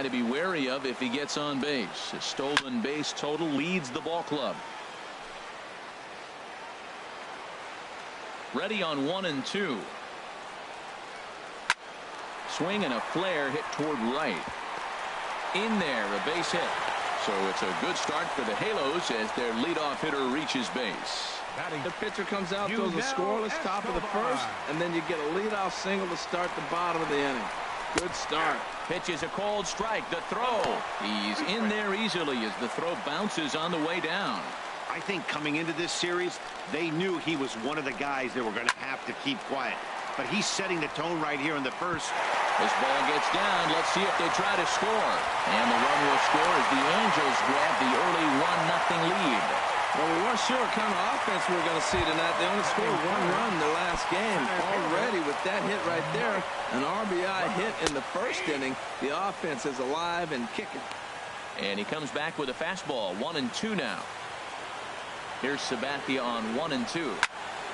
guy to be wary of if he gets on base. His stolen base total leads the ball club. Ready on 1-2. Swing and a flare hit toward right. In there, a base hit. So it's a good start for the Halos as their leadoff hitter reaches base. The pitcher comes out, throws a scoreless top of the first, and then you get a leadoff single to start the bottom of the inning. Good start. Pitch is a called strike. The throw. He's in there easily as the throw bounces on the way down. I think coming into this series, they knew he was one of the guys they were going to have to keep quiet. But he's setting the tone right here in the first. This ball gets down. Let's see if they try to score. And the run will score as the Angels grab the early 1-0 lead. Well, we weren't sure what kind of offense we were going to see tonight. They only scored 1 run in the last game. Already with that hit right there, an RBI hit in the first inning, the offense is alive and kicking. And he comes back with a fastball. 1-2 now. Here's Sabathia on 1-2.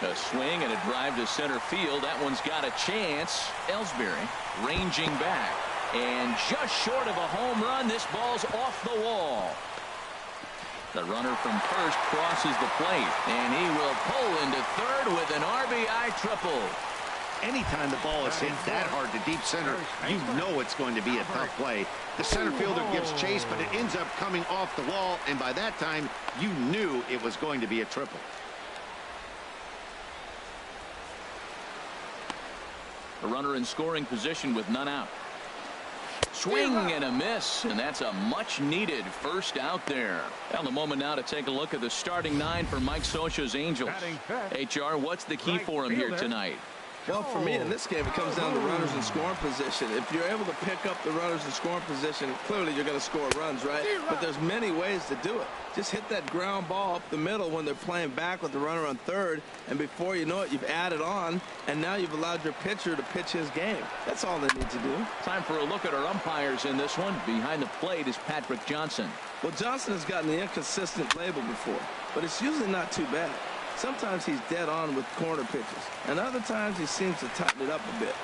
A swing and a drive to center field. That one's got a chance. Ellsbury ranging back. And just short of a home run, this ball's off the wall. The runner from first crosses the plate, and he will pull into third with an RBI triple. Anytime the ball is hit that hard to deep center, you know it's going to be a tough play. The center fielder gives chase, but it ends up coming off the wall, and by that time, you knew it was going to be a triple. A runner in scoring position with none out. Swing and a miss, and that's a much-needed first out there. Well, a moment now to take a look at the starting 9 for Mike Scioscia's Angels. HR, what's the key for him here tonight? Well, for me in this game, it comes down to runners in scoring position. If you're able to pick up the runners in scoring position, clearly you're going to score runs, right? But there's many ways to do it. Just hit that ground ball up the middle when they're playing back with the runner on third, and before you know it, you've added on, and now you've allowed your pitcher to pitch his game. That's all they need to do. Time for a look at our umpires in this one. Behind the plate is Patrick Johnson. Well, Johnson has gotten the inconsistent label before, but it's usually not too bad. Sometimes he's dead on with corner pitches, and other times he seems to tighten it up a bit.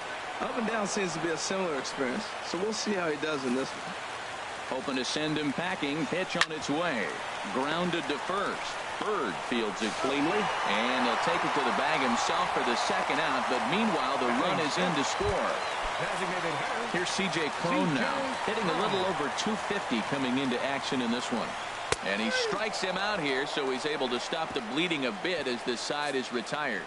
Up and down seems to be a similar experience, so we'll see how he does in this one. Hoping to send him packing. Pitch on its way. Grounded to first. Bird fields it cleanly, and he'll take it to the bag himself for the second out, but meanwhile the run is in to score. Here's C.J. Cron now, hitting a little over 250 coming into action in this one. And he strikes him out here, so he's able to stop the bleeding a bit as this side is retired.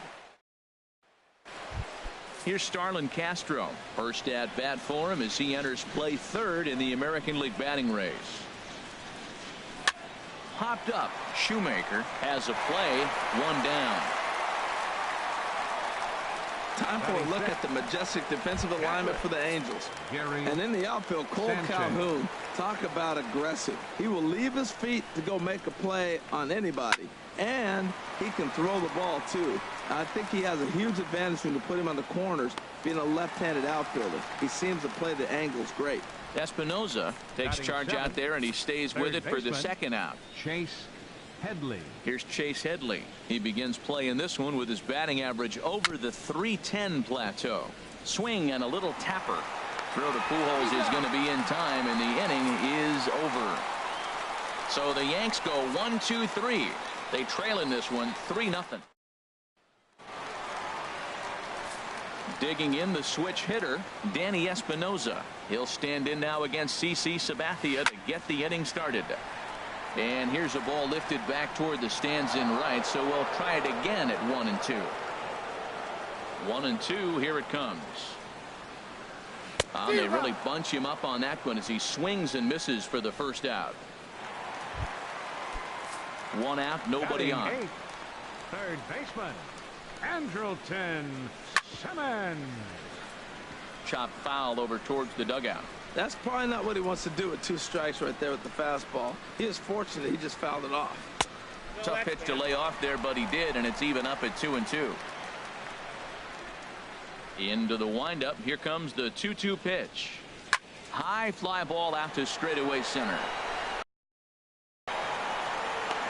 Here's Starlin Castro. First at bat for him as he enters play third in the American League batting race. Hopped up. Shoemaker has a play. One down. Time for a look at the majestic defensive alignment for the Angels. And in the outfield, Cole Calhoun. Talk about aggressive. He will leave his feet to go make a play on anybody. And he can throw the ball, too. I think he has a huge advantage when you put him on the corners, being a left-handed outfielder. He seems to play the angles great. Espinoza takes charge out there, and he stays with it for the second out. Chase Headley. Here's Chase Headley. He begins play in this one with his batting average over the .310 plateau. Swing and a little tapper. Throw to Pujols is going to be in time, and the inning is over. So the Yanks go 1-2-3. They trail in this one 3-0. Digging in the switch hitter, Danny Espinoza. He'll stand in now against CC Sabathia to get the inning started. And here's a ball lifted back toward the stands in right, so we'll try it again at 1-2. 1-2, here it comes. They really bunch him up on that one as he swings and misses for the first out. One out, nobody on. Third baseman, Andrelton Simmons. Chop foul over towards the dugout. That's probably not what he wants to do with 2 strikes right there with the fastball. He is fortunate he just fouled it off. Tough pitch to lay off there, but he did, and it's even up at 2-2. Into the windup. Here comes the 2-2 pitch. High fly ball out to straightaway center.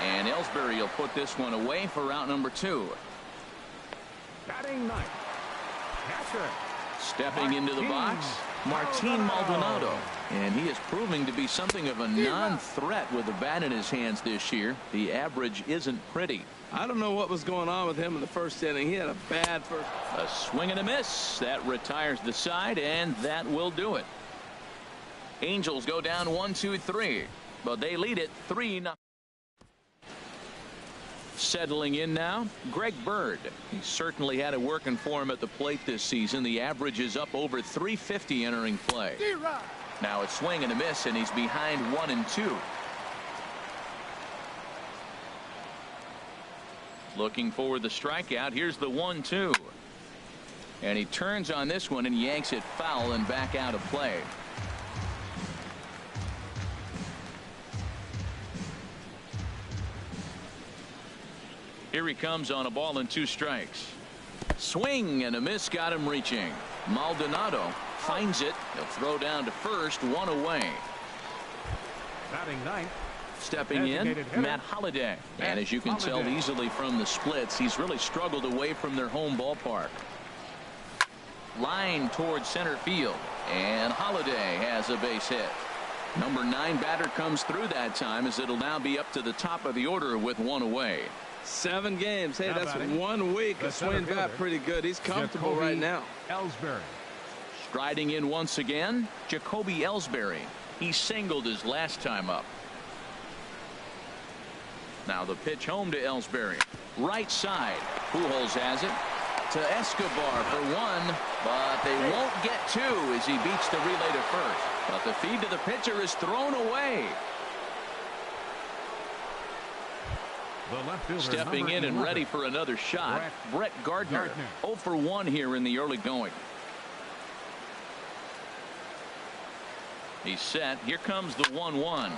And Ellsbury will put this one away for route number 2. Batting ninth, catcher. Stepping into the box, Martin Maldonado. And he is proving to be something of a non-threat with the bat in his hands this year. The average isn't pretty. I don't know what was going on with him in the first inning. He had a bad first. A swing and a miss. That retires the side, and that will do it. Angels go down 1-2-3, but they lead it 3-0. Settling in now, Greg Bird. He certainly had it working for him at the plate this season. The average is up over 350 entering play. Now it's swing and a miss, and he's behind 1-2. Looking for the strikeout. Here's the 1-2. And he turns on this one and yanks it foul and back out of play. Here he comes on a ball and 2 strikes. Swing and a miss, got him reaching. Maldonado finds it. He'll throw down to first, 1 away. Batting ninth. Stepping in, Matt Holliday. And as you can tell easily from the splits, he's really struggled away from their home ballpark. Line towards center field, and Holliday has a base hit. Number 9 batter comes through that time, as it'll now be up to the top of the order with 1 away. 7 games. Hey, that's 1 week of swing bat pretty good. He's comfortable right now. Ellsbury. Striding in once again, Jacoby Ellsbury. He singled his last time up. Now the pitch home to Ellsbury. Right side. Pujols has it to Escobar for 1, but they won't get 2 as he beats the relay to first. But the feed to the pitcher is thrown away. Stepping in and ready for another shot, Brett Gardner. 0 for 1 here in the early going. He's set. Here comes the 1-1.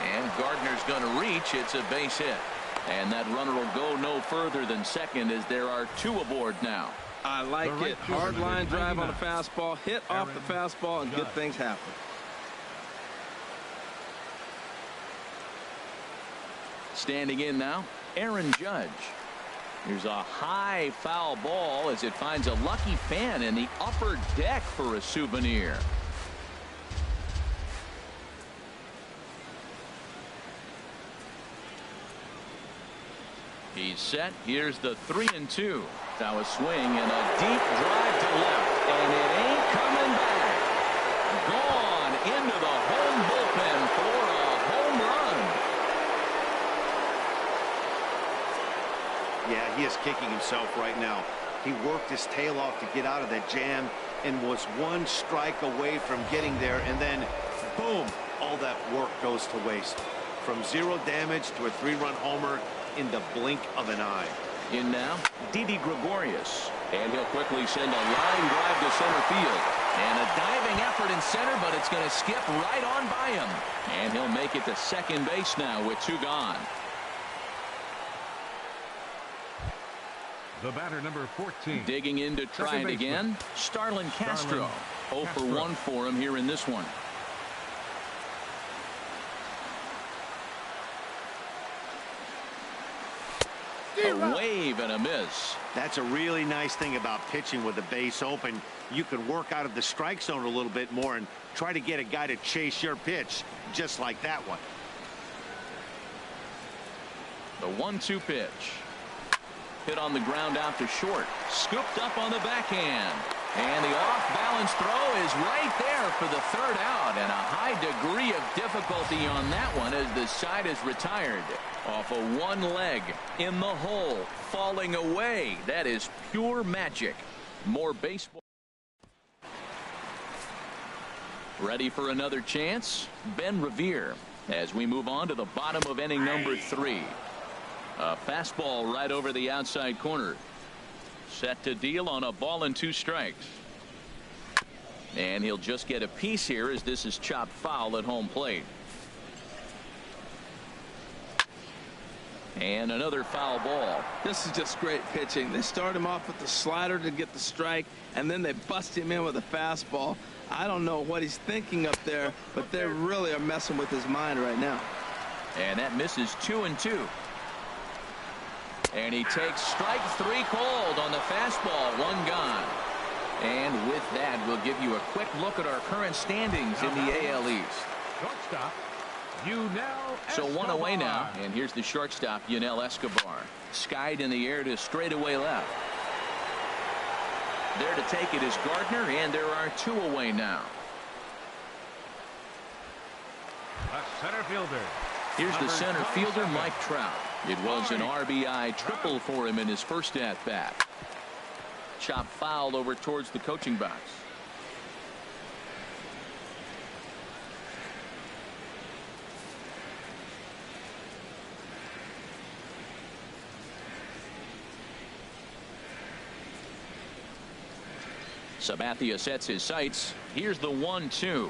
And Gardner's going to reach. It's a base hit. And that runner will go no further than second, as there are 2 aboard now. I like it. Hard line drive on a fastball. Hit off the fastball, and good things happen. Standing in now, Aaron Judge. Here's a high foul ball as it finds a lucky fan in the upper deck for a souvenir. He's set. Here's the 3-2. Now a swing and a deep drive to left, and it ain't coming back. Gone into the home bullpen for a home run. Yeah, he is kicking himself right now. He worked his tail off to get out of that jam and was 1 strike away from getting there, and then boom, all that work goes to waste. From 0 damage to a 3-run homer in the blink of an eye. In now, Didi Gregorius, and he'll quickly send a line drive to center field, and a diving effort in center, but it's going to skip right on by him, and he'll make it to second base now with 2 gone. The batter, number 14. Digging in to try it again, Starlin Castro. 0 for 1 for him here in this one. A wave and a miss. That's a really nice thing about pitching with the base open. You can work out of the strike zone a little bit more and try to get a guy to chase your pitch, just like that one. The 1-2 pitch. Hit on the ground out to short. Scooped up on the backhand. And the off-balance throw is right there for the 3rd out. And a high degree of difficulty on that one as the side is retired. Off of 1 leg. In the hole. Falling away. That is pure magic. More baseball. Ready for another chance? Ben Revere. As we move on to the bottom of inning number 3. A fastball right over the outside corner. Set to deal on a ball and 2 strikes. And he'll just get a piece here as this is chopped foul at home plate. And another foul ball. This is just great pitching. They start him off with the slider to get the strike, and then they bust him in with a fastball. I don't know what he's thinking up there, but they really are messing with his mind right now. And that misses 2-2. And he takes strike 3 cold on the fastball. 1 gone. And with that, we'll give you a quick look at our current standings in the AL East. Shortstop, So one away now, and here's the shortstop, Yunel Escobar. Skied in the air to straightaway left. There to take it is Gardner, and there are 2 away now. a center fielder. Here's the center fielder, Mike Trout. It was an RBI triple for him in his first at-bat. Chop foul over towards the coaching box. Sabathia sets his sights. Here's the 1-2.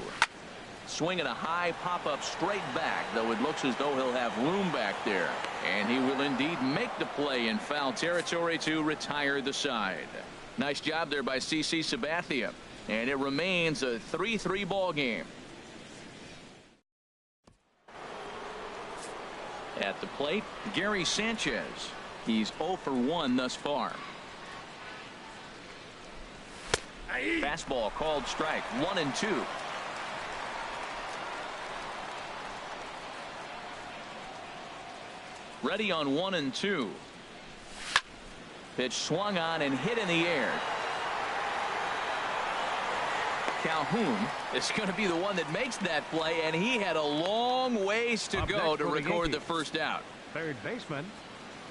Swinging a high pop-up straight back, though it looks as though he'll have room back there. And he will indeed make the play in foul territory to retire the side. Nice job there by CC Sabathia. And it remains a 3-3 ball game. At the plate, Gary Sanchez. He's 0 for 1 thus far. Fastball called strike. 1-2. Ready on 1-2. Pitch swung on and hit in the air. Calhoun is going to be the one that makes that play, and he had a long ways to go to record the first out. Third baseman.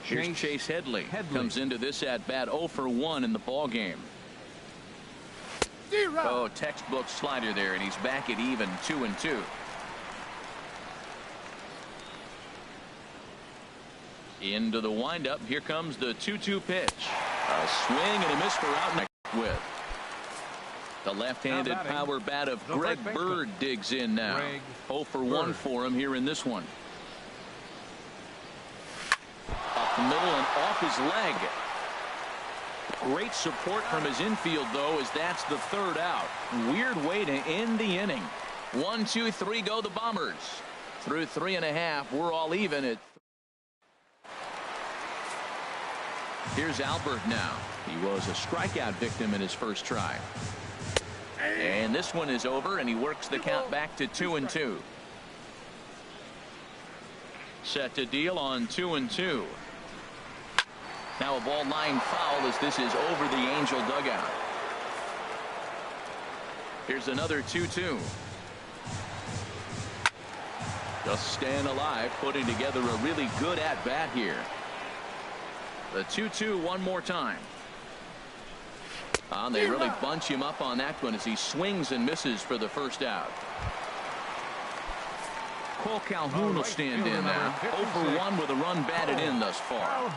Here's Chase Headley. Comes into this at bat 0 for 1 in the ball game. Oh, textbook slider there, and he's back at even 2-2. Into the windup. Here comes the 2-2 pitch. A swing and a miss for out with. The left-handed power bat of Greg Bird digs in now. 0 for 1 for him here in this one. Up the middle and off his leg. Great support from his infield, though, as that's the third out. Weird way to end the inning. 1, 2, 3 go the Bombers. Through 3.5, we're all even at. Here's Albert now. He was a strikeout victim in his first try. And this one is over, and he works the count back to 2-2. Set to deal on 2-2. Now a ball line foul as this is over the Angel dugout. Here's another 2-2. Just staying alive, putting together a really good at-bat here. The 2-2 one more time. They really bunch him up on that one as he swings and misses for the first out. Cole Calhoun will stand in now. 0 for 1 with a run batted in thus far.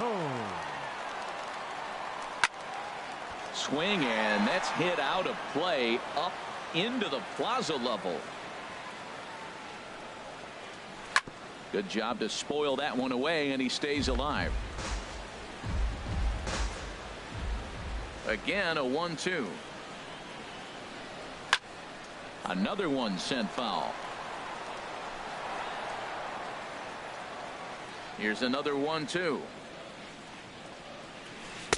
Swing, and that's hit out of play up into the plaza level. Good job to spoil that one away, and he stays alive. Again, a 1-2. Another one sent foul. Here's another 1-2.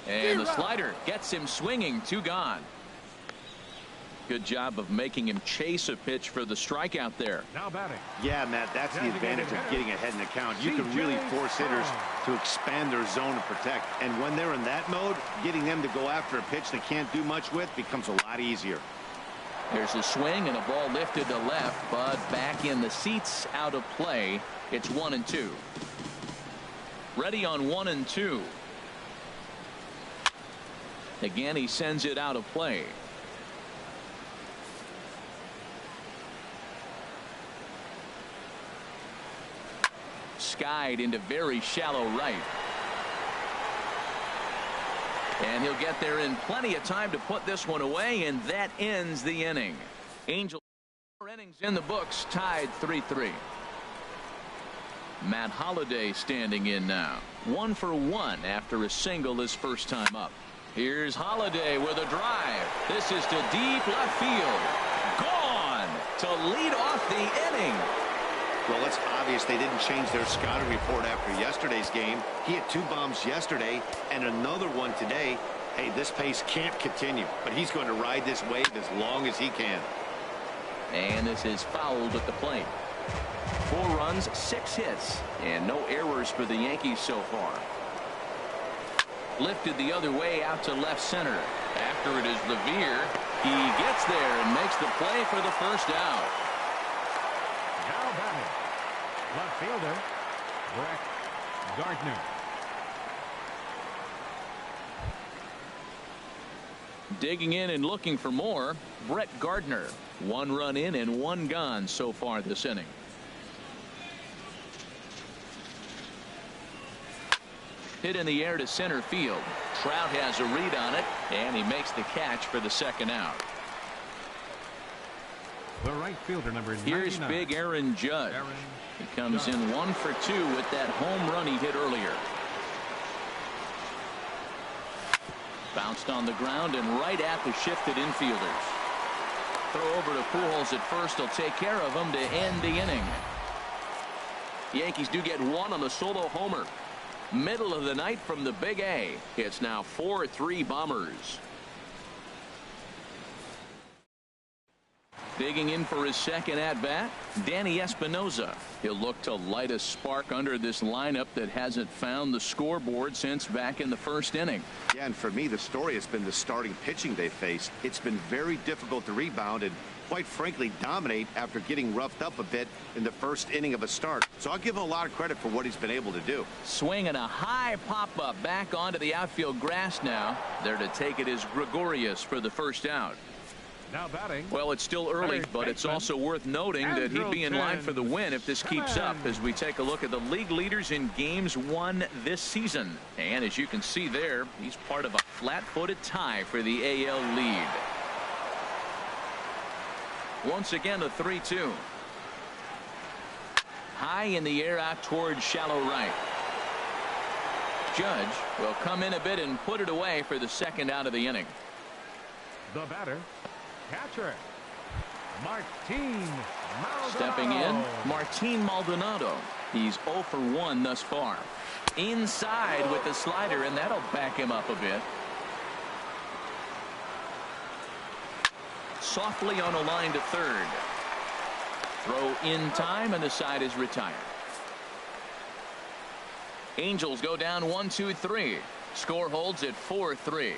And the slider gets him swinging. 2 gone. Good job of making him chase a pitch for the strikeout there. Now batting. Yeah, Matt, that's the advantage of getting ahead in the count. You can really force hitters to expand their zone and protect. And when they're in that mode, getting them to go after a pitch they can't do much with becomes a lot easier. There's a swing and a ball lifted to left, but back in the seats, out of play. It's 1-2. Ready on 1-2. Again, he sends it out of play. Skied into very shallow right. And he'll get there in plenty of time to put this one away, and that ends the inning. Angels 4 innings in the books, tied 3-3. Matt Holliday standing in now. 1 for 1 after a single his first time up. Here's Holliday with a drive. This is to deep left field. Gone to lead off the inning. Well, it's obvious they didn't change their scouting report after yesterday's game. He had 2 bombs yesterday and another one today. Hey, this pace can't continue, but he's going to ride this wave as long as he can. And this is fouled at the plate. 4 runs, 6 hits, and no errors for the Yankees so far. Lifted the other way out to left center. After it is Revere. He gets there and makes the play for the first out. Now batting, left fielder, Brett Gardner. Digging in and looking for more, Brett Gardner. 1 run in and 1 gone so far this inning. Hit in the air to center field. Trout has a read on it, and he makes the catch for the second out. The right fielder, number 99. Here's big Aaron Judge. He comes in 1 for 2 with that home run he hit earlier. Bounced on the ground and right at the shifted infielders. Throw over to Pujols at first. He'll take care of him to end the inning. Yankees do get 1 on the solo homer. Middle of the night from the Big A. It's now 4-3 Bombers. Digging in for his second at-bat, Danny Espinosa. He'll look to light a spark under this lineup that hasn't found the scoreboard since back in the first inning. Yeah, and for me, the story has been the starting pitching they faced. It's been very difficult to rebound and, quite frankly, dominate after getting roughed up a bit in the first inning of a start. So I'll give him a lot of credit for what he's been able to do. Swinging a high pop-up back onto the outfield grass now. There to take it is Gregorius for the first out. Now batting. Well, it's still early, but it's also worth noting that he'd be in line for the win if this keeps up as we take a look at the league leaders in games won this season. And as you can see there, he's part of a flat-footed tie for the AL lead. Once again, a 3-2. High in the air out towards shallow right. Judge will come in a bit and put it away for the second out of the inning. The batter, catcher, Martin Maldonado. Stepping in, Martin Maldonado. He's 0 for 1 thus far. Inside with the slider, and that'll back him up a bit. Softly on a line to third. Throw in time, and the side is retired. Angels go down 1-2-3. Score holds at 4-3.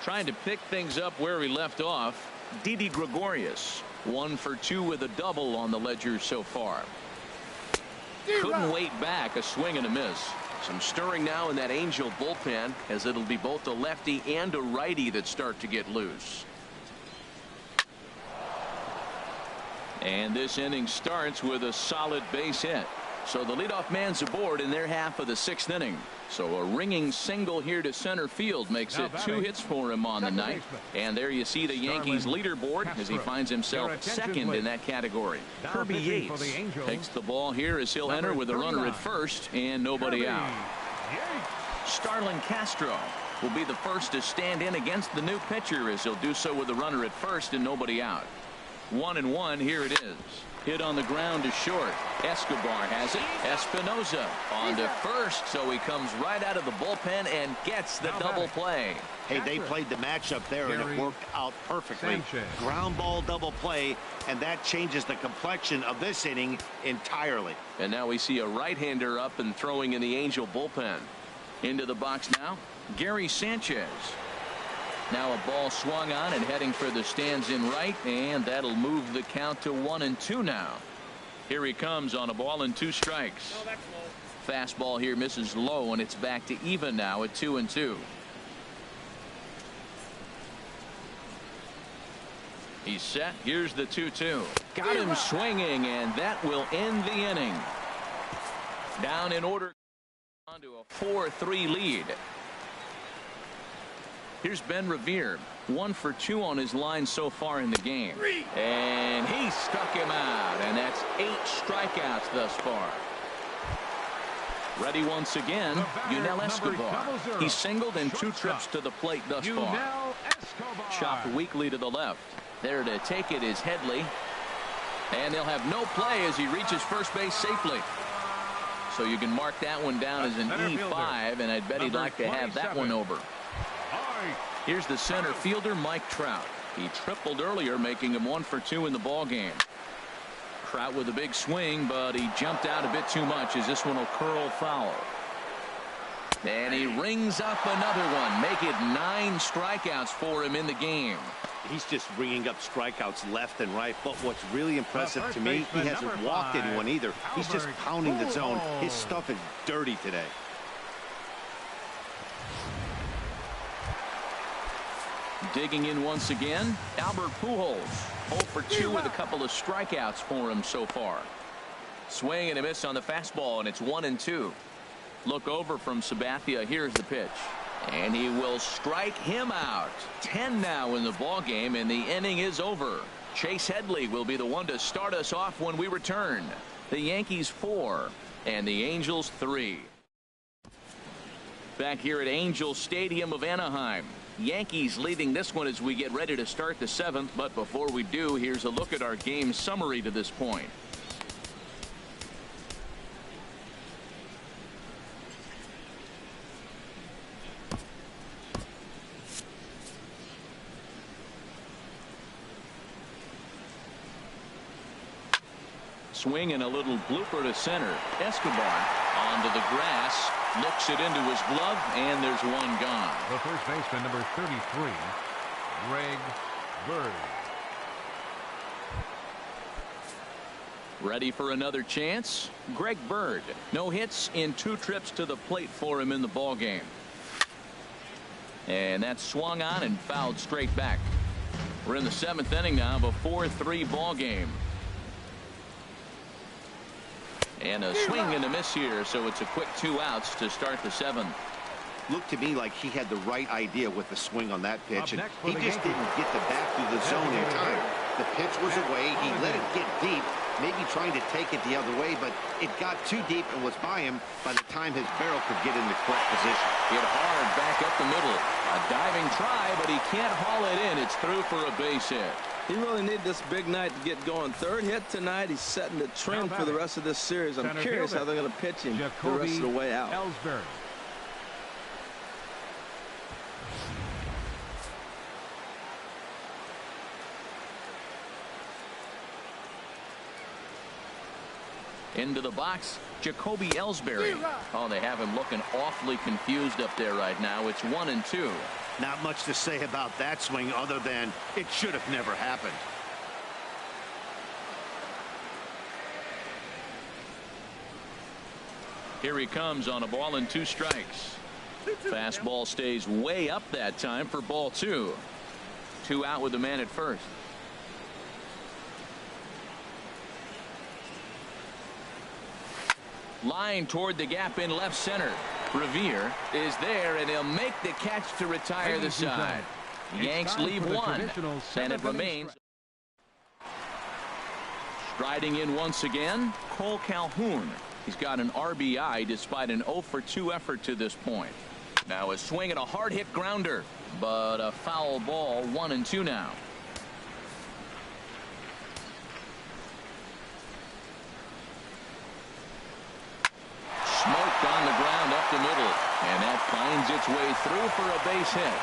Trying to pick things up where we left off, Didi Gregorius. 1 for 2 with a double on the ledger so far. Couldn't wait back, a swing and a miss. Some stirring now in that Angel bullpen, as it'll be both a lefty and a righty that start to get loose. And this inning starts with a solid base hit. So the leadoff man's aboard in their half of the 6th inning. So a ringing single here to center field makes it 2 hits for him on the night. And there you see the Yankees leaderboard as he finds himself second in that category. Kirby Yates takes the ball here as he'll enter with a runner at first and nobody out. Starlin Castro will be the first to stand in against the new pitcher as he'll do so with a runner at first and nobody out. 1-1, here it is. Hit on the ground to short. Escobar has it. Espinosa on to first, so he comes right out of the bullpen and gets the double play. Hey, they played the matchup there, and it worked out perfectly. Ground ball double play, and that changes the complexion of this inning entirely. And now we see a right-hander up and throwing in the Angel bullpen. Into the box now, Gary Sanchez. Now a ball swung on and heading for the stands in right, and that'll move the count to 1-2 now. Here he comes on a ball and 2 strikes. Fastball here misses low, and it's back to even now at 2-2. He's set. Here's the 2-2. Got him swinging, and that will end the inning. Down in order onto a 4-3 lead. Here's Ben Revere. 1 for 2 on his line so far in the game. And he struck him out, and that's 8 strikeouts thus far. Ready once again, Yunel Escobar. He singled in 2 trips to the plate thus far. Chopped weakly to the left. There to take it is Headley. And they'll have no play as he reaches first base safely. So you can mark that one down as an E5, and I'd bet he'd like to have that one over. Here's the center fielder, Mike Trout. He tripled earlier, making him 1 for 2 in the ball game. Trout with a big swing, but he jumped out a bit too much as this one will curl foul. And he rings up another one, make it 9 strikeouts for him in the game. He's just ringing up strikeouts left and right. But what's really impressive to me, he hasn't walked anyone either. He's just pounding the zone. His stuff is dirty today. Digging in once again, Albert Pujols. 0 for 2 with a couple of strikeouts for him so far. Swing and a miss on the fastball, and it's 1-2. Look over from Sabathia. Here's the pitch. And he will strike him out. 10 now in the ball game, and the inning is over. Chase Headley will be the one to start us off when we return. The Yankees 4 and the Angels 3. Back here at Angel Stadium of Anaheim. Yankees leading this one as we get ready to start the 7th. But before we do, here's a look at our game summary to this point. Swing and a little blooper to center. Escobar onto the grass, looks it into his glove, and there's one gone. The first baseman, number 33, Greg Bird. Ready for another chance? Greg Bird. No hits in 2 trips to the plate for him in the ball game. And that's swung on and fouled straight back. We're in the 7th inning now of a 4-3 ball game. And a swing and a miss here, so it's a quick 2 outs to start the 7th. Looked to me like he had the right idea with the swing on that pitch, and he just didn't get the bat through the zone in time. The pitch was away. He let it get deep, maybe trying to take it the other way, but it got too deep and was by him by the time his barrel could get in the correct position. Hit hard back up the middle. A diving try, but he can't haul it in. It's through for a base hit. He really needed this big night to get going. 3rd hit tonight. He's setting the trend for the rest of this series. I'm curious how they're going to pitch him the rest of the way out. Ellsbury. Into the box, Jacoby Ellsbury. Oh, they have him looking awfully confused up there right now. It's 1-2. Not much to say about that swing other than it should have never happened. Here he comes on a ball and 2 strikes. Fastball stays way up that time for ball 2. 2 out with the man at first. Line toward the gap in left center. Revere is there, and he'll make the catch to retire the side. Yanks leave 1, and it remains. Striding in once again, Cole Calhoun. He's got an RBI despite an 0 for 2 effort to this point. Now a swing and a hard hit grounder, but a foul ball. 1-2 now. Smoked on the ground up the middle, and that finds its way through for a base hit.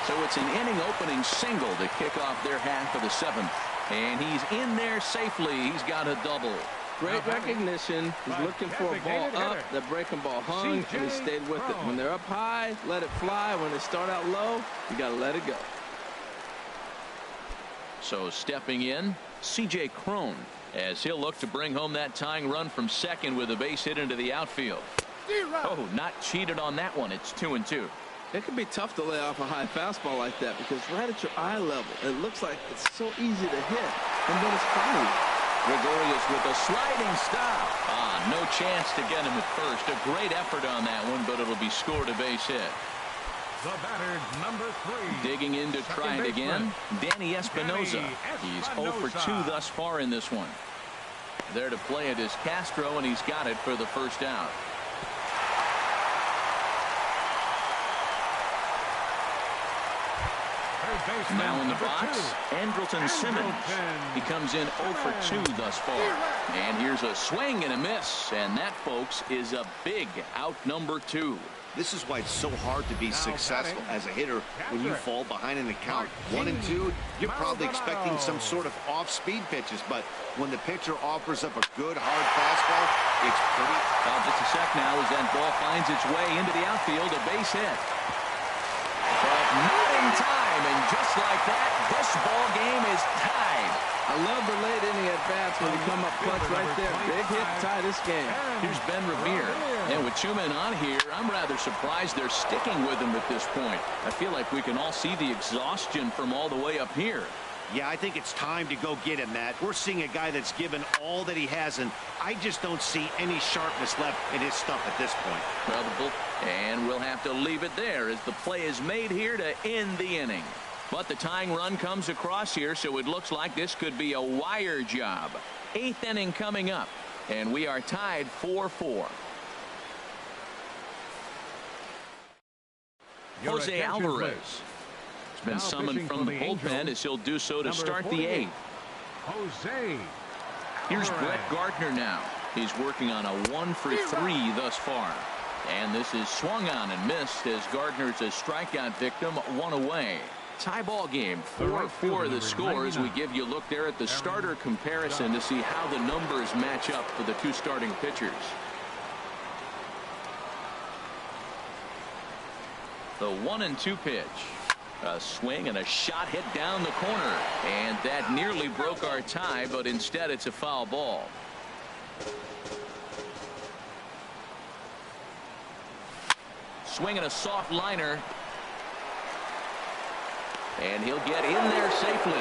So it's an inning opening single to kick off their half of the 7th, and he's in there safely. He's got a double. Great recognition. He's looking for a ball up. The breaking ball hung, and he stayed with it. When they're up high, let it fly. When they start out low, you got to let it go. So stepping in, C.J. Cron, as he'll look to bring home that tying run from second with a base hit into the outfield. Oh, not cheated on that one. It's 2-2. It can be tough to lay off a high fastball like that because right at your eye level, it looks like it's so easy to hit, and then it's foul. Gregorius with a sliding stop. No chance to get him at first. A great effort on that one, but it'll be scored a base hit. The batter, number 3. Digging in to try it again, Danny Espinosa. He's 0 for 2 thus far in this one. There to play it is Castro, and he's got it for the first out. Now in the box, Andrelton Simmons. He comes in 0 for 2 thus far. And here's a swing and a miss. And that, folks, is a big out number 2. This is why it's so hard to be successful as a hitter when you fall behind in the count 1 and 2. You're probably expecting some sort of off-speed pitches, but when the pitcher offers up a good hard fastball, it's pretty. Well, just a sec now as that ball finds its way into the outfield, a base hit. But not in time, and just like that, this ball game is tied. I love the late inning at-bats when they come up clutch right there. Big hit, tie this game. Here's Ben Revere. And with 2 men on here, I'm rather surprised they're sticking with him at this point. I feel like we can all see the exhaustion from all the way up here. Yeah, I think it's time to go get him, Matt. We're seeing a guy that's given all that he has, and I just don't see any sharpness left in his stuff at this point. Well, and we'll have to leave it there as the play is made here to end the inning. But the tying run comes across here, so it looks like this could be a wire job. 8th inning coming up, and we are tied 4-4. Jose Alvarez has been summoned from the bullpen as he'll do so to start the 8th. Jose. Here's Brett Gardner now. He's working on a 1 for 3 thus far. And this is swung on and missed as Gardner's a strikeout victim, 1 away. Tie ball game, 4-4 the score as we give you a look there at the starter comparison to see how the numbers match up for the 2 starting pitchers. The 1-2 pitch. A swing and a shot hit down the corner. And that nearly broke our tie, but instead it's a foul ball. Swinging a soft liner. And he'll get in there safely.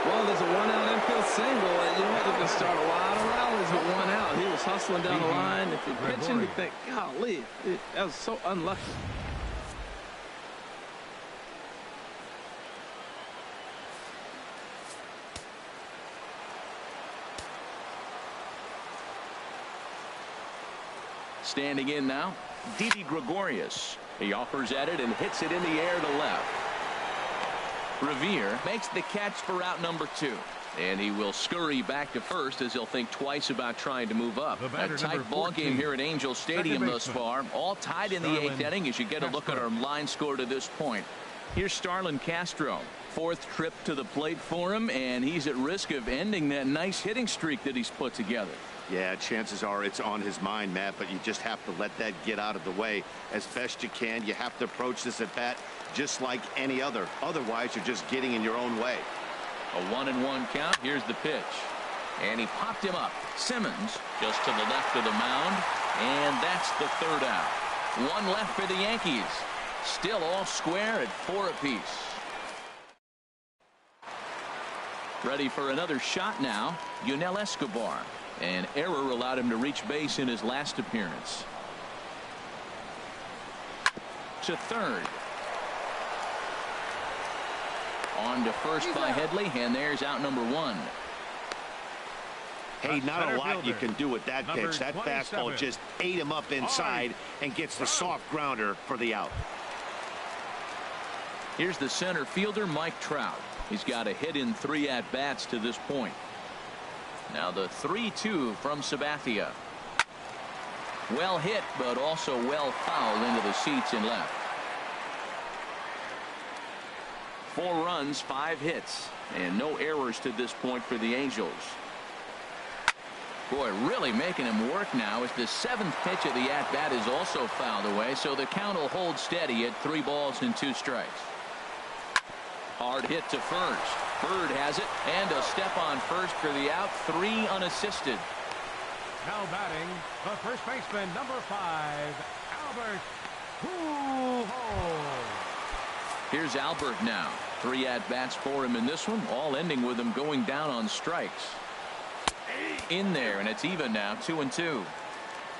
Well, there's a 1-out infield single. And you know what? You can start a lot of rallies with 1 out. He was hustling down the line. If you're pitching, you think, golly, that was so unlucky. Standing in now, Didi Gregorius. He offers at it and hits it in the air to left. Revere makes the catch for out number 2. And he will scurry back to first as he'll think twice about trying to move up. A tight ball game here at Angel Stadium thus far. All tied in the 8th inning as you get a look at our line score to this point. Here's Starlin Castro. 4th trip to the plate for him, and he's at risk of ending that nice hitting streak that he's put together. Yeah, chances are it's on his mind, Matt, but you just have to let that get out of the way as best you can. You have to approach this at bat just like any other. Otherwise, you're just getting in your own way. A 1-1 count. Here's the pitch. And he popped him up. Simmons just to the left of the mound. And that's the 3rd out. 1 left for the Yankees. Still all square at 4 apiece. Ready for another shot now. Yunel Escobar. An error allowed him to reach base in his last appearance. To 3rd. On to first by Headley, and there's out number 1. Hey, not a lot you can do with that pitch. That fastball just ate him up inside and gets the soft grounder for the out. Here's the center fielder, Mike Trout. He's got a hit in 3 at-bats to this point. Now the 3-2 from Sabathia. Well hit, but also well fouled into the seats and left. 4 runs, 5 hits, and no errors to this point for the Angels. Boy, really making him work now as the 7th pitch of the at-bat is also fouled away, so the count will hold steady at 3 balls and 2 strikes. Hard hit to first. Bird has it, and a step on first for the out. 3 unassisted. Now batting, the first baseman, number 5, Albert Pujols. Here's Albert now. 3 at-bats for him in this one, all ending with him going down on strikes. In there, and it's even now, 2-2.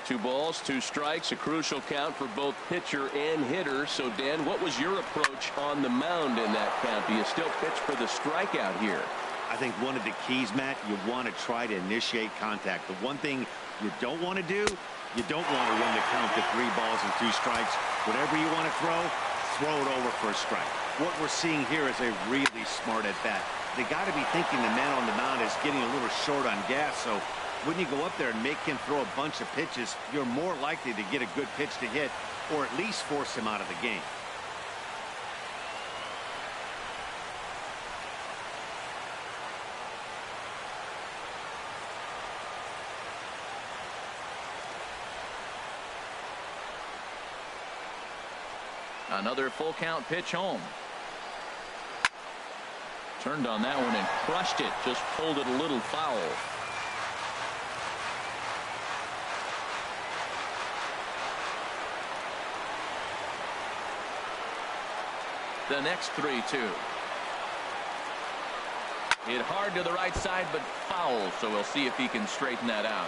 2 balls, 2 strikes, a crucial count for both pitcher and hitter. So, Dan, what was your approach on the mound in that count? Do you still pitch for the strikeout here? I think one of the keys, Matt, you want to try to initiate contact. The one thing you don't want to do, you don't want to run the count to 3 balls and 2 strikes. Whatever you want to throw it over for a strike. What we're seeing here is a really smart at-bat. They got to be thinking the man on the mound is getting a little short on gas, so when you go up there and make him throw a bunch of pitches, you're more likely to get a good pitch to hit or at least force him out of the game. Another full count pitch home. Turned on that one and crushed it. Just pulled it a little foul. The next 3-2. Hit hard to the right side, but foul, so we'll see if he can straighten that out.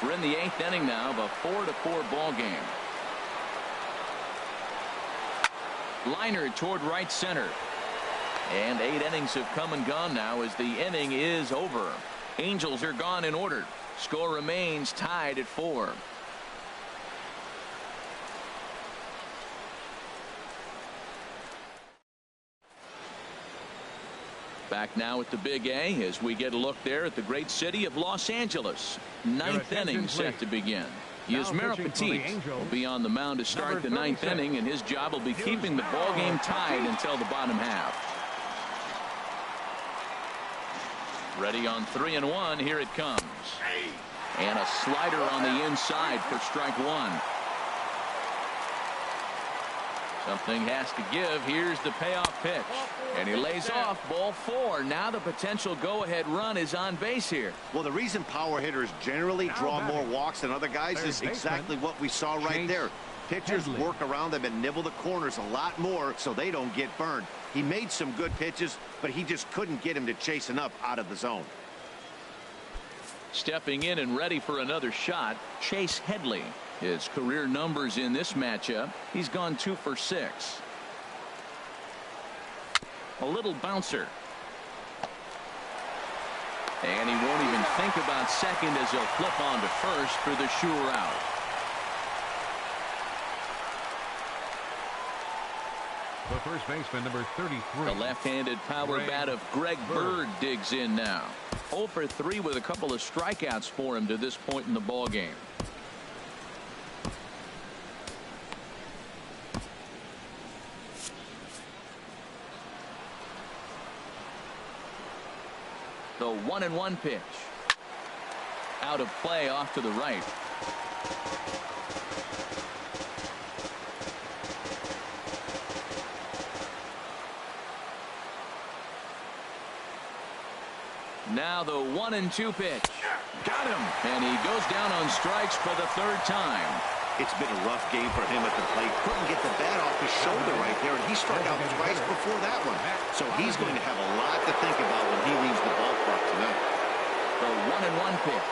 We're in the 8th inning now of a 4-4 ball game. Liner toward right center. And 8 innings have come and gone now as the inning is over. Angels are gone in order. Score remains tied at 4. Back now at the Big A as we get a look there at the great city of Los Angeles. 9th inning set to begin. Yasmero Petit will be on the mound to start the 9th inning, and his job will be keeping the ball game tied until the bottom half. Ready on 3-1. Here it comes. And a slider on the inside for strike 1. Something has to give. Here's the payoff pitch. And he lays off ball 4. Now the potential go-ahead run is on base here. Well, the reason power hitters generally draw more walks than other guys is exactly what we saw right there. Pitchers work around them and nibble the corners a lot more so they don't get burned. He made some good pitches, but he just couldn't get him to chase enough out of the zone. Stepping in and ready for another shot, Chase Headley. His career numbers in this matchup, he's gone 2 for 6. A little bouncer. And he won't even think about second as he'll flip on to first for the sure out. The first baseman, number 33. The left-handed power bat of Greg Bird digs in now. 0 for 3 with a couple of strikeouts for him to this point in the ball game. The 1-1 pitch. Out of play off to the right. Now the 1-2 pitch. Got him. And he goes down on strikes for the 3rd time. It's been a rough game for him at the plate. Couldn't get the bat off his shoulder right there, and he struck out twice before that one. So he's going to have a lot to think about when he leaves the ballpark tonight. The 1-1 pitch.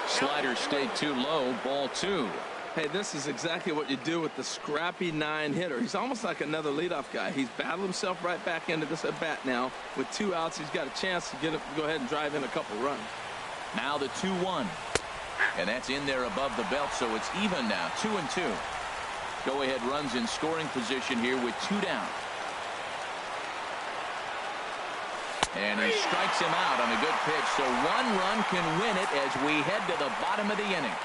Slider stayed too low. Ball 2. Hey, this is exactly what you do with the scrappy 9 hitter. He's almost like another leadoff guy. He's battled himself right back into this at bat now. With 2 outs, he's got a chance to go ahead and drive in a couple runs. Now the 2-1. And that's in there above the belt, so it's even now. 2-2. Go ahead runs in scoring position here with 2 down. And he strikes him out on a good pitch, so 1 run can win it as we head to the bottom of the inning.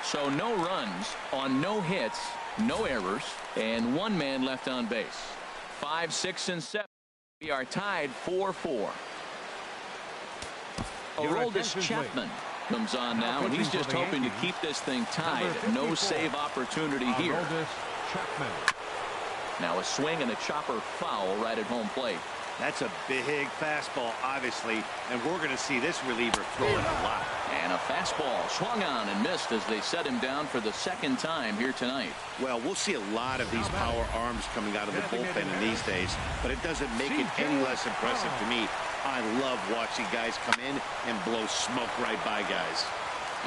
So no runs on no hits, no errors, and 1 man left on base. 5, 6, and 7. We are tied 4-4. Aroldis Chapman comes on now, and he's just hoping to keep this thing tied. No save opportunity here. Now a swing and a chopper foul right at home plate. That's a big fastball, obviously, and we're going to see this reliever throw it a lot. And a fastball swung on and missed as they set him down for the 2nd time here tonight. Well, we'll see a lot of these power arms coming out of the bullpen in these days, but it doesn't make it any less impressive to me. I love watching guys come in and blow smoke right by guys.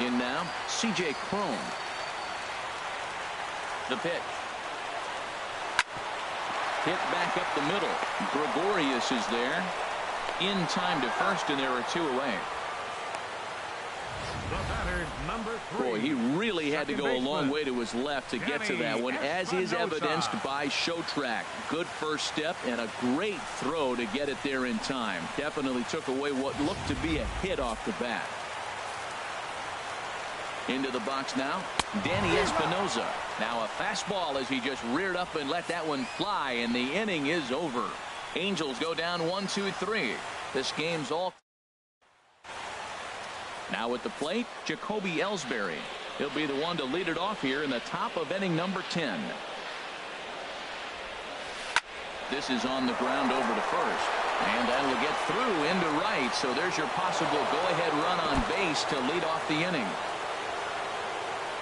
In now, C.J. Cron. The pitch. Hit back up the middle. Gregorius is there. In time to first, and there are 2 away. The batter, number 3. Boy, he really had to go a long way to his left to get to that one, as is evidenced by Show Track. Good first step and a great throw to get it there in time. Definitely took away what looked to be a hit off the bat. Into the box now, Danny Espinosa. Now a fastball as he just reared up and let that one fly, and the inning is over. Angels go down 1-2-3. This game's all. Now at the plate, Jacoby Ellsbury. He'll be the one to lead it off here in the top of inning number 10. This is on the ground over to first, and that'll get through into right. So there's your possible go-ahead run on base to lead off the inning.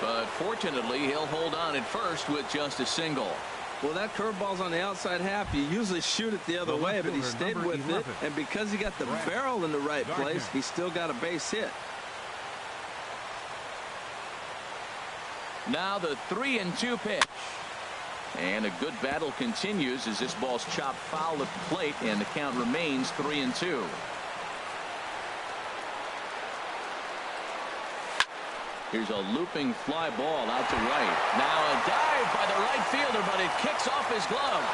But fortunately, he'll hold on at first with just a single. Well, that curveball's on the outside half. You usually shoot it the other way, but he stayed with it. And because he got the barrel in the right place, he still got a base hit. Now the 3-2 pitch. And a good battle continues as this ball's chopped foul at the plate, and the count remains 3-2. Here's a looping fly ball out to right. Now a dive by the right fielder, but it kicks off his glove.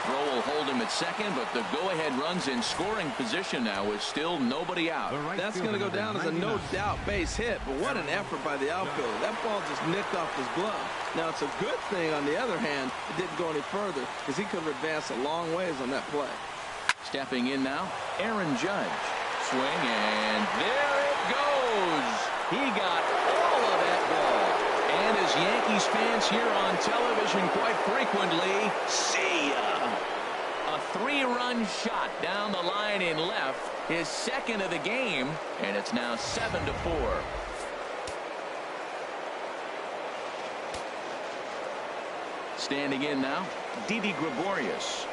Throw will hold him at second, but the go-ahead run's in scoring position now with still nobody out. That's going to go down as a no-doubt base hit, but what an effort by the outfielder. That ball just nicked off his glove. Now, it's a good thing, on the other hand, it didn't go any further because he could have advanced a long ways on that play. Stepping in now, Aaron Judge. Swing, and there it goes. He got all of that ball. And as Yankees fans here on television quite frequently, see ya. A 3-run shot down the line in left, his second of the game, and it's now 7-4. Standing in now, Didi Gregorius.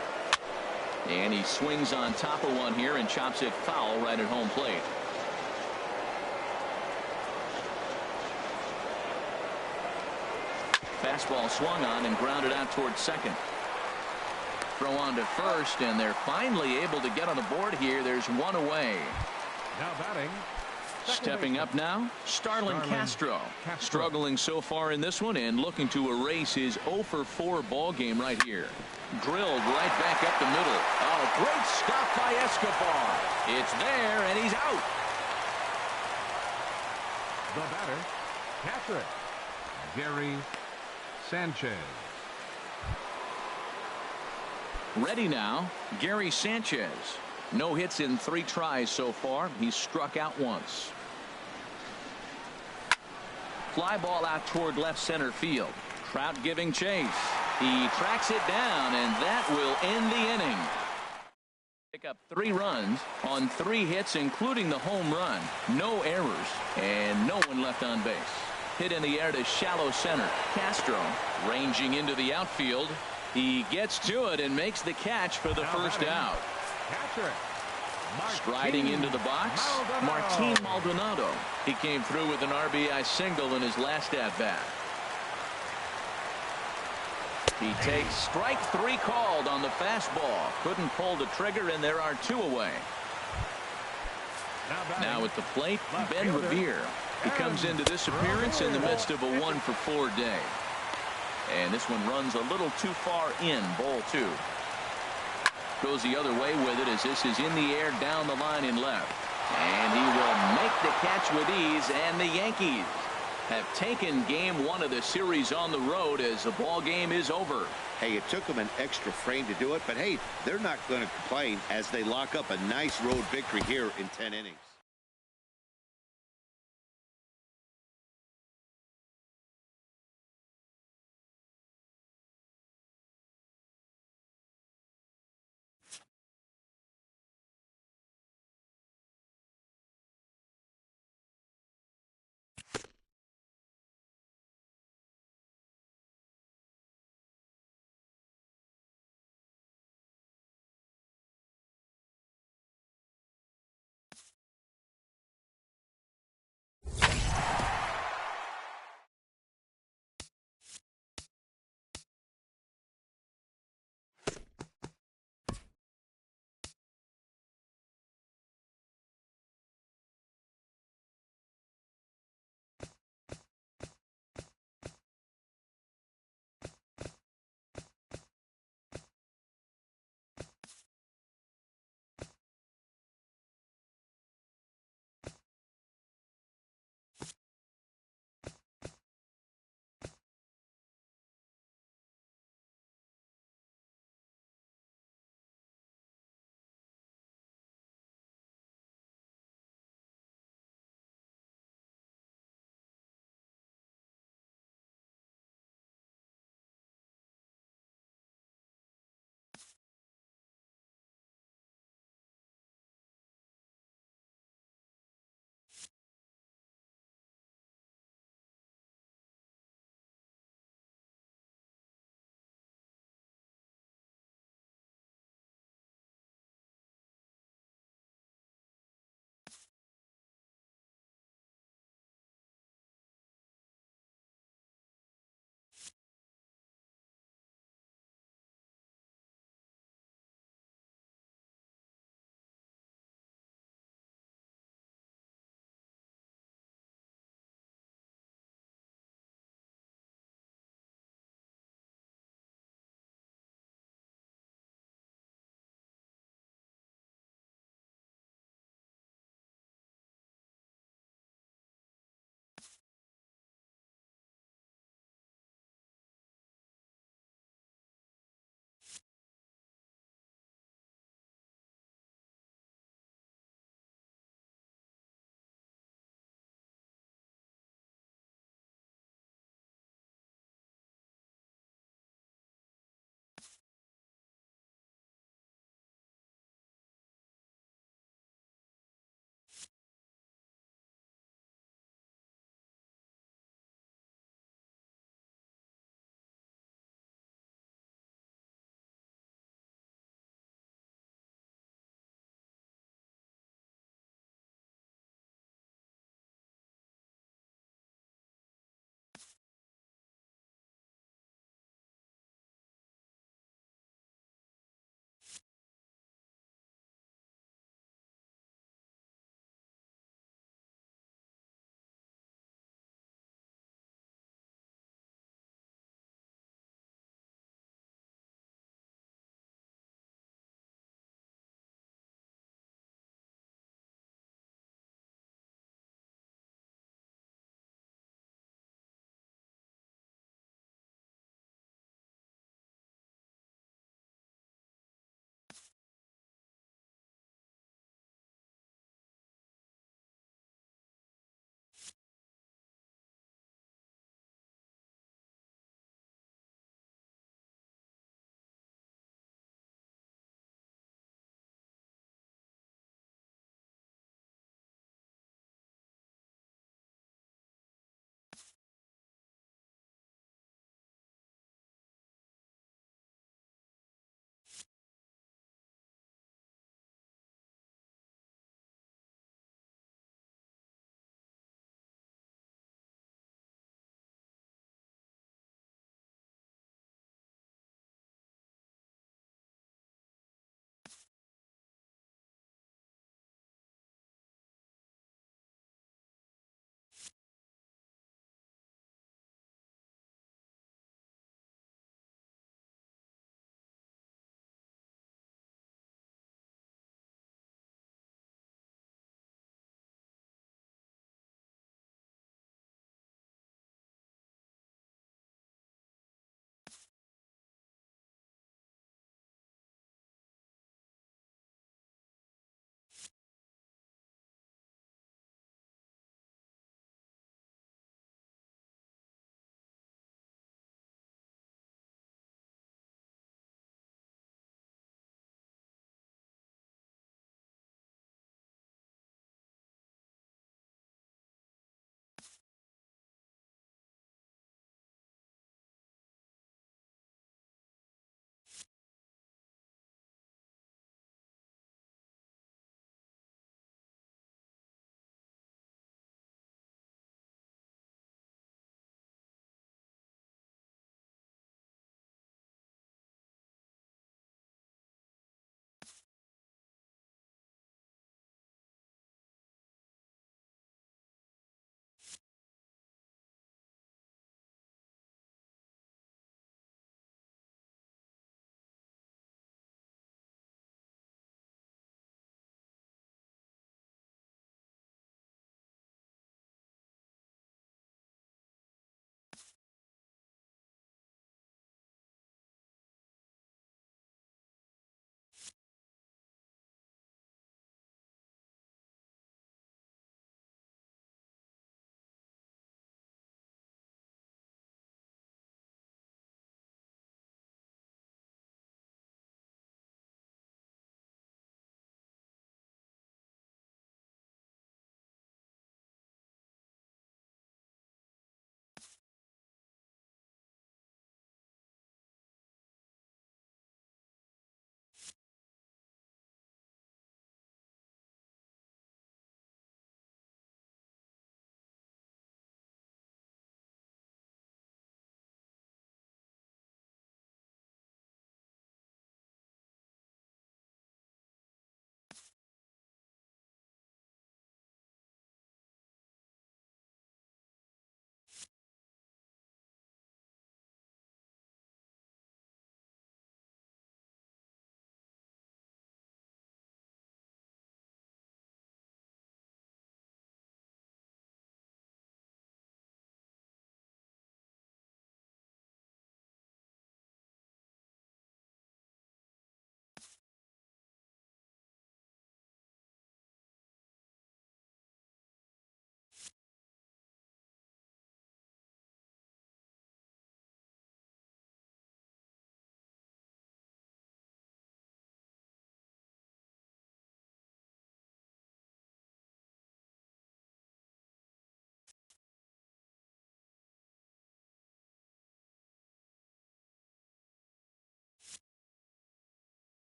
And he swings on top of one here and chops it foul right at home plate. Fastball swung on and grounded out towards second. Throw on to first, and they're finally able to get on the board here. There's one away. Now batting. Stepping up now, Starlin Castro. Struggling so far in this one and looking to erase his 0-for-4 ball game right here. Drilled right back up the middle. Oh, great stop by Escobar. It's there, and he's out. The batter, catcher, Gary Sanchez. Ready now, Gary Sanchez. No hits in 3 tries so far. He's struck out once. Fly ball out toward left center field. Trout giving chase. He tracks it down, and that will end the inning. Pick up 3 runs on 3 hits, including the home run. No errors, and no one left on base. Hit in the air to shallow center. Castro ranging into the outfield. He gets to it and makes the catch for the first out. Catcher. Striding into the box, Martin Maldonado. He came through with an RBI single in his last at-bat. He takes strike 3 called on the fastball. Couldn't pull the trigger, and there are 2 away. Now at the plate, Ben Revere. He comes into this appearance in the midst of a 1-for-4 day. And this one runs a little too far in, ball 2. Goes the other way with it as this is in the air down the line in left. And he will make the catch with ease, and the Yankees have taken game 1 of the series on the road as the ball game is over. Hey, it took them an extra frame to do it, but hey, they're not going to complain as they lock up a nice road victory here in 10 innings.